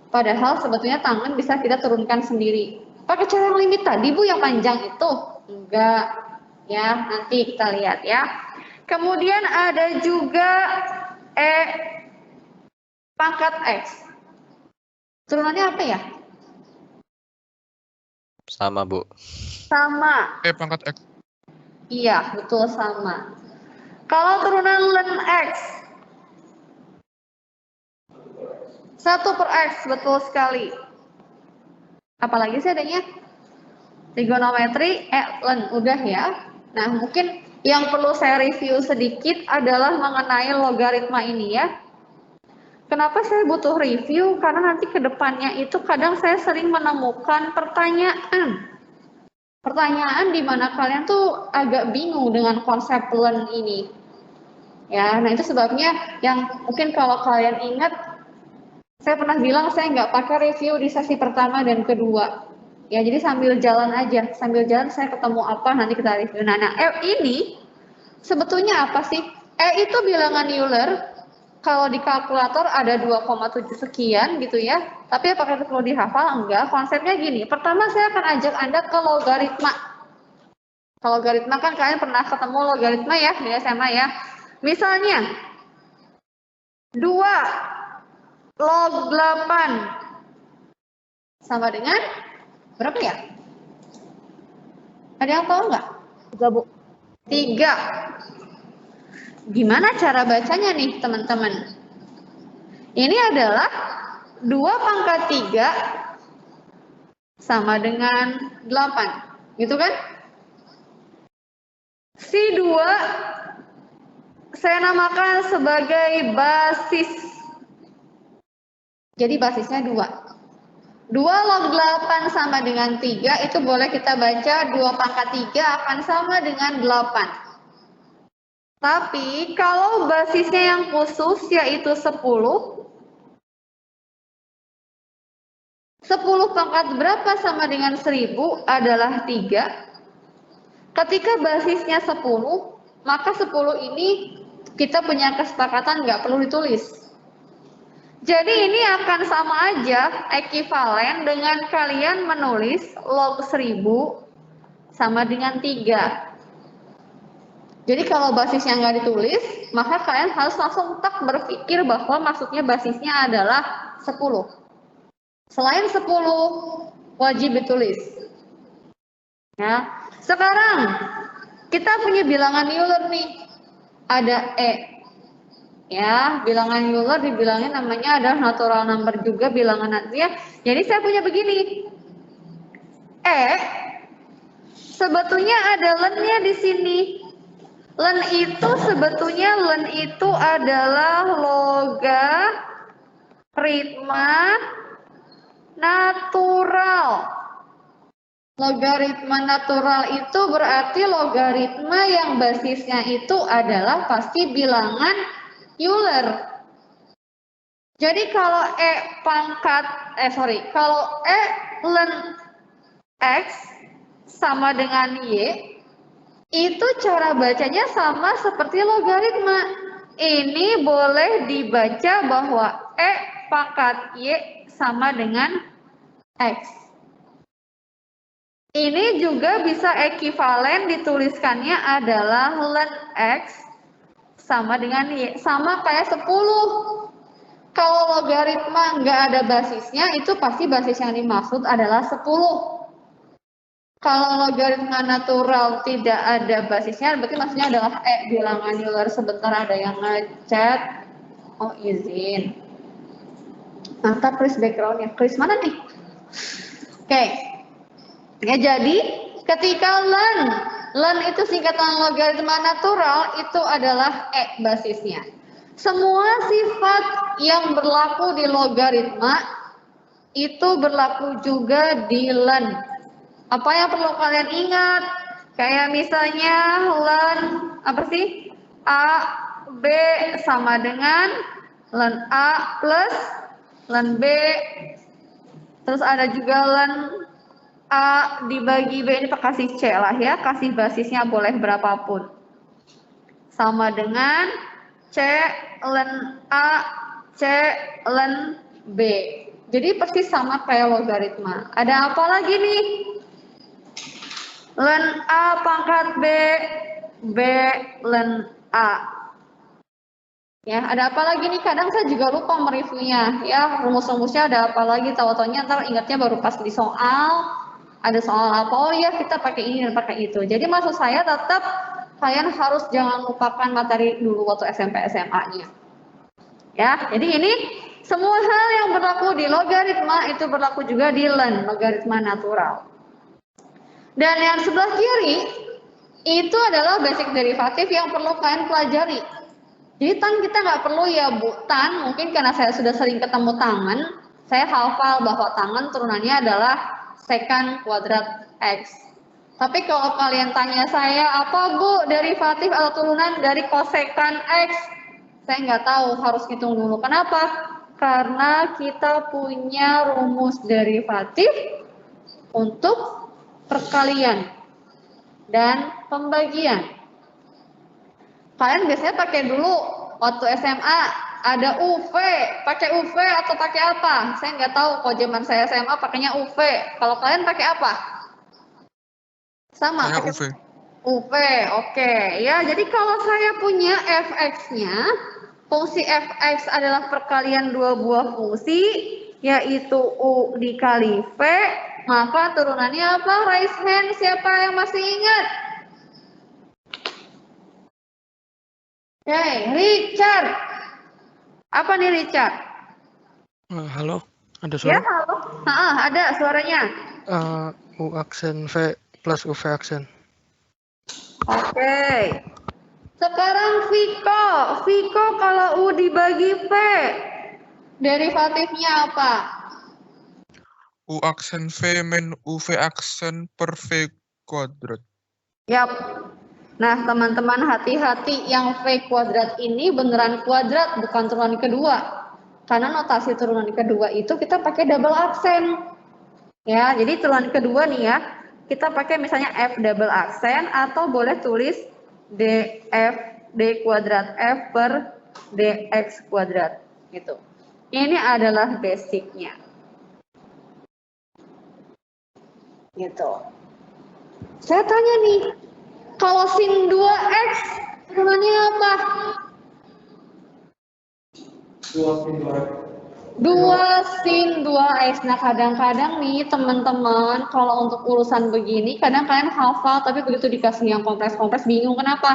Padahal sebetulnya tangan bisa kita turunkan sendiri. Pakai cara yang limit tadi Bu, yang panjang itu? Enggak. Ya, nanti kita lihat ya. Kemudian ada juga E pangkat X. Turunannya apa ya? Sama, Bu. Sama. E pangkat X. Iya, betul sama. Kalau turunan ln X, 1/X, betul sekali. Apalagi sih adanya? Trigonometri, ln, udah ya. Nah, mungkin yang perlu saya review sedikit adalah mengenai logaritma ini ya. Kenapa saya butuh review? Karena nanti ke depannya itu kadang saya sering menemukan pertanyaan. Pertanyaan di mana kalian tuh agak bingung dengan konsep learn ini. Ya, nah itu sebabnya yang mungkin kalau kalian ingat, saya pernah bilang saya nggak pakai review di sesi pertama dan kedua. Ya, jadi sambil jalan aja, sambil jalan saya ketemu apa nanti kita review. Nah, ini sebetulnya apa sih? Itu bilangan Euler. Kalau di kalkulator ada 2,7 sekian gitu ya. Tapi apakah itu perlu dihafal? Enggak. Konsepnya gini. Pertama saya akan ajak Anda ke logaritma. Kalau logaritma kan kalian pernah ketemu logaritma ya di SMA ya. Misalnya 2 log 8 sama dengan berapa ya? Ada yang tahu nggak? 3, Bu. 3. Gimana cara bacanya nih teman-teman? Ini adalah 2 pangkat 3 sama dengan 8. Gitu kan? Si 2 saya namakan sebagai basis. Jadi basisnya 2. 2 log 8 sama dengan 3 itu boleh kita baca 2 pangkat 3 akan sama dengan 8. Tapi kalau basisnya yang khusus yaitu 10 pangkat berapa sama dengan 1000 adalah 3. Ketika basisnya 10, maka 10 ini kita punya kesepakatan nggak perlu ditulis. Jadi ini akan sama aja, ekivalen dengan kalian menulis log 1000 sama dengan 3. Jadi kalau basisnya nggak ditulis, maka kalian harus langsung tak berpikir bahwa maksudnya basisnya adalah 10. Selain 10, wajib ditulis. Ya. Sekarang, kita punya bilangan Euler nih. Ada E. Ya, bilangan Euler dibilangin namanya adalah natural number juga bilangan nanti ya. Jadi saya punya begini. E, sebetulnya ada ln-nya di sini. Ln itu adalah logaritma natural. Logaritma natural itu berarti logaritma yang basisnya itu adalah pasti bilangan Euler. Jadi kalau kalau E ln X sama dengan Y, itu cara bacanya sama seperti logaritma. Ini boleh dibaca bahwa E pangkat Y sama dengan X. Ini juga bisa ekivalen dituliskannya adalah ln X sama dengan Y. Sama kayak 10. Kalau logaritma nggak ada basisnya, itu pasti basis yang dimaksud adalah 10. Kalau logaritma natural tidak ada basisnya, berarti maksudnya adalah bilangan Euler. Sebentar ada yang ngechat. Oh, izin. Mantap, Chris backgroundnya. Chris mana nih? Oke. Ya, jadi ketika ln itu singkatan logaritma natural, itu adalah basisnya. Semua sifat yang berlaku di logaritma itu berlaku juga di ln. Apa yang perlu kalian ingat? Kayak misalnya ln apa sih? A, B sama dengan ln A plus ln B. Terus ada juga ln A dibagi B, ini kasih C lah ya. Kasih basisnya boleh berapapun. Sama dengan C ln A, C ln B. Jadi persis sama kayak logaritma. Ada apa lagi nih? Ln A pangkat B ln A. Ya, ada apa lagi nih? Kadang saya juga lupa mereviewnya. Ya, rumus-rumusnya ada apa lagi? Tahu-taunya ntar ingatnya baru pas di soal. Ada soal apa? Oh iya, kita pakai ini dan pakai itu. Jadi maksud saya tetap kalian harus jangan lupakan materi dulu waktu SMP SMA-nya. Ya, jadi ini semua hal yang berlaku di logaritma itu berlaku juga di ln, logaritma natural. Dan yang sebelah kiri itu adalah basic derivatif yang perlu kalian pelajari. Jadi tan kita nggak perlu ya Bu, tan mungkin karena saya sudah sering ketemu tangan, saya hafal bahwa tangan turunannya adalah secant kuadrat X. Tapi kalau kalian tanya saya, apa Bu derivatif atau turunan dari kosekan X? Saya nggak tahu, harus hitung dulu. Kenapa? Karena kita punya rumus derivatif untuk perkalian dan pembagian. Kalian biasanya pakai dulu waktu SMA ada UV, pakai UV atau pakai apa? Saya nggak tahu. Kalau zaman saya SMA pakainya UV. Kalau kalian pakai apa? Sama. Saya UV. UV, oke. Ya, jadi kalau saya punya fx-nya, fungsi fx adalah perkalian dua buah fungsi, yaitu u dikali v, maka turunannya apa? Raise hand, siapa yang masih ingat? Hey, Richard. Apa nih Richard? Halo, ada Ya, suara? halo. Ada suaranya. U aksen V plus UV aksen. Oke. Sekarang Viko. Viko kalau U dibagi V, derivatifnya apa? U aksen V min UV aksen per V kuadrat. Yap. Nah, teman-teman hati-hati, yang V kuadrat ini beneran kuadrat, bukan turunan kedua. Karena notasi turunan kedua itu kita pakai double aksen. Ya, jadi turunan kedua nih ya, kita pakai misalnya F double aksen atau boleh tulis DF D kuadrat F per DX kuadrat gitu. Ini adalah basicnya. Gitu. Saya tanya nih, kalau sin 2x turunannya apa? 2 sin 2x. Nah, kadang-kadang nih teman-teman kalau untuk urusan begini kadang kalian hafal tapi begitu dikasih yang kompleks-kompleks bingung. Kenapa?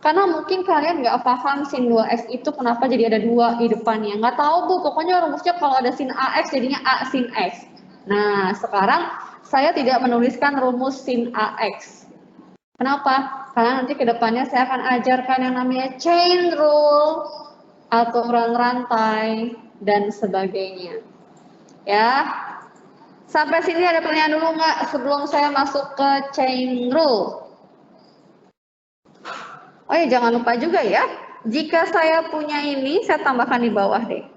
Karena mungkin kalian nggak paham sin 2x itu kenapa jadi ada 2 di depannya. Nggak tahu Bu, pokoknya rumusnya kalau ada sin ax jadinya a sin x. Nah, sekarang saya tidak menuliskan rumus sin ax. Kenapa? Karena nanti ke depannya saya akan ajarkan yang namanya chain rule, aturan rantai, dan sebagainya. Ya, sampai sini ada pertanyaan dulu nggak sebelum saya masuk ke chain rule? Oh ya, jangan lupa juga ya, jika saya punya ini, saya tambahkan di bawah deh.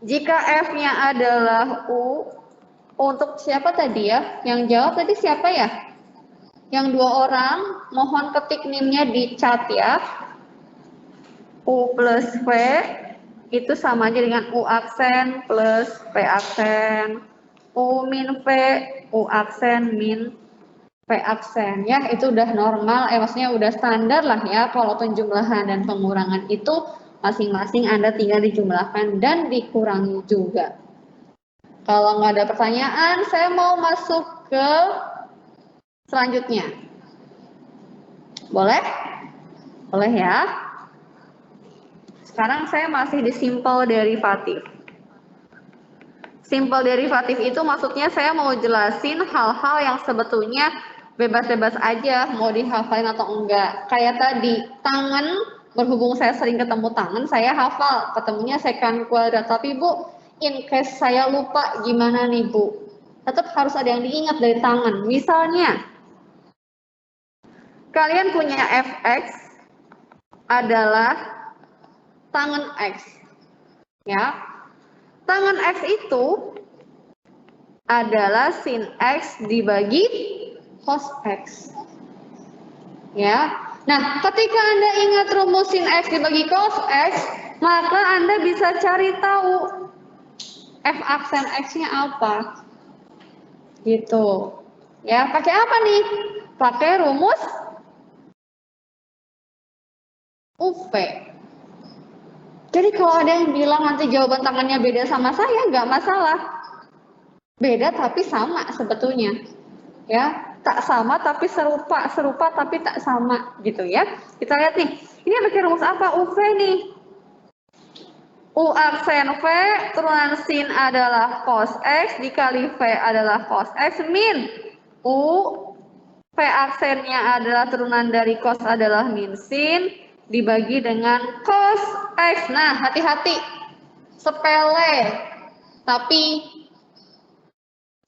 Jika F-nya adalah U, untuk siapa tadi ya? Yang jawab tadi siapa ya? Yang 2 orang, mohon ketik NIM-nya di chat ya. U plus V itu sama aja dengan U aksen plus V aksen. U min V, U aksen min V aksen. Ya, itu udah normal, maksudnya udah standar lah ya. Kalau penjumlahan dan pengurangan itu masing-masing Anda tinggal dijumlahkan dan dikurangi juga. Kalau nggak ada pertanyaan, saya mau masuk ke selanjutnya. Boleh? Boleh ya? Sekarang saya masih di simple derivatif. Simple derivatif itu maksudnya saya mau jelasin hal-hal yang sebetulnya bebas-bebas aja, mau dihafalin atau enggak. Kayak tadi, tangan, berhubung saya sering ketemu tangan, saya hafal, ketemunya secant kuadrat. Tapi Bu, in case saya lupa gimana nih Bu? Tetap harus ada yang diingat dari tangan. Misalnya, kalian punya fx adalah tangan x. Ya. Tangan x itu adalah sin x dibagi cos x. Ya. Nah, ketika Anda ingat rumus sin x dibagi cos x, maka Anda bisa cari tahu F aksen X-nya apa? Gitu. Ya, pakai apa nih? Pakai rumus UV. Jadi kalau ada yang bilang nanti jawaban tangannya beda sama saya, nggak masalah. Beda tapi sama sebetulnya. Ya, tak sama tapi serupa, serupa tapi tak sama gitu ya. Kita lihat nih, ini pakai rumus apa? UV nih. U aksen V turunan sin adalah cos X dikali V adalah cos X min U V aksennya adalah turunan dari cos adalah min sin dibagi dengan cos X. Nah, hati-hati. Sepele. Tapi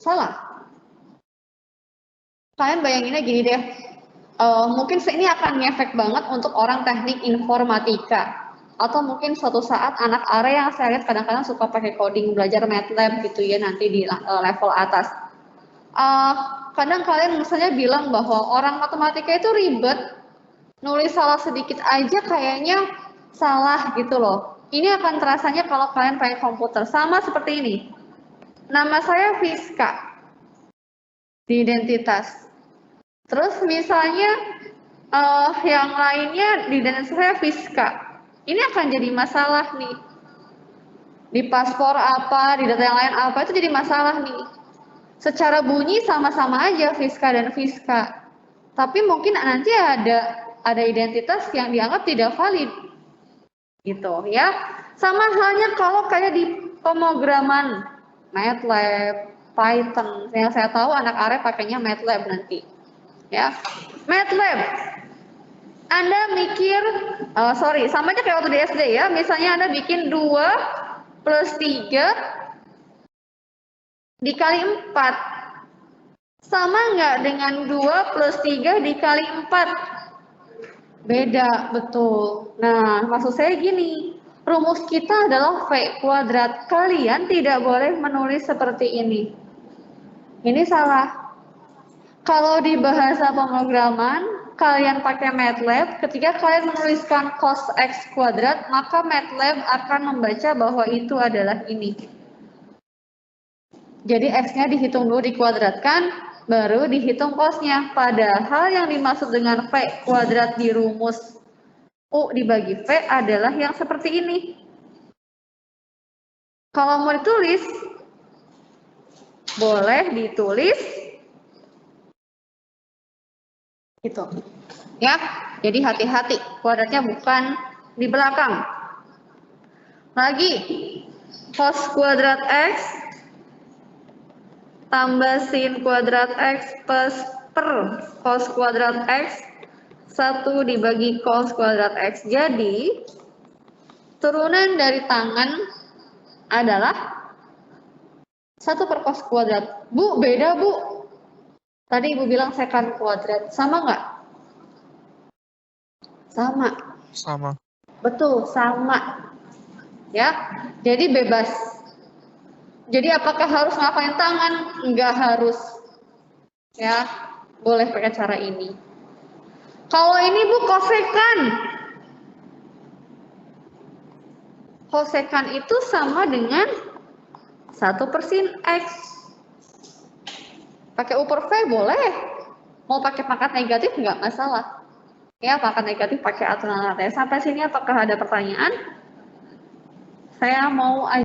salah. Kalian bayanginnya gini deh. Mungkin ini akan ngefek banget untuk orang teknik informatika. Atau mungkin suatu saat anak area yang saya lihat kadang-kadang suka pakai coding, belajar MATLAB gitu ya nanti di level atas. Kadang kalian misalnya bilang bahwa orang matematika itu ribet, nulis salah sedikit aja kayaknya salah gitu loh. Ini akan terasanya kalau kalian pakai komputer. Sama seperti ini. Nama saya Fiska di identitas. Terus misalnya yang lainnya di identitas saya Fiska. Ini akan jadi masalah nih. Di paspor apa, di data yang lain apa, itu jadi masalah nih. Secara bunyi sama-sama aja Fiska dan Fiska. Tapi mungkin nanti ada identitas yang dianggap tidak valid. Gitu ya. Sama halnya kalau kayak di pemrograman MATLAB, Python. Yang saya tahu anak are pakainya MATLAB nanti. Ya. MATLAB. Anda mikir, sama aja kayak waktu di SD ya, misalnya Anda bikin 2 plus 3 dikali 4. Sama nggak dengan 2 plus 3 dikali 4? Beda, betul. Nah, maksud saya gini, rumus kita adalah V kuadrat. Kalian tidak boleh menulis seperti ini. Ini salah. Kalau di bahasa pemrograman, kalian pakai MATLAB, ketika kalian menuliskan cos X kuadrat, maka MATLAB akan membaca bahwa itu adalah ini. Jadi X-nya dihitung dulu, dikuadratkan, baru dihitung cos-nya. Padahal yang dimaksud dengan V kuadrat di rumus U dibagi V adalah yang seperti ini. Kalau mau ditulis, boleh ditulis gitu. Ya, jadi hati-hati, kuadratnya bukan di belakang. Lagi, cos kuadrat X tambah sin kuadrat X plus per cos kuadrat X 1 dibagi cos kuadrat X. Jadi, turunan dari tangan adalah 1 per cos kuadrat. Bu, beda Bu. Tadi Ibu bilang sekant kuadrat. Sama nggak? Sama. Sama. Betul, sama. Ya, jadi bebas. Jadi apakah harus ngapain tangan? Enggak harus. Ya, boleh pakai cara ini. Kalau ini Bu kosekan. Kosekan itu sama dengan 1 per sin X. Pakai U per V boleh. Mau pakai pangkat negatif nggak masalah. Ya, pangkat negatif pakai aturan latte. Sampai sini apakah ada pertanyaan? Saya mau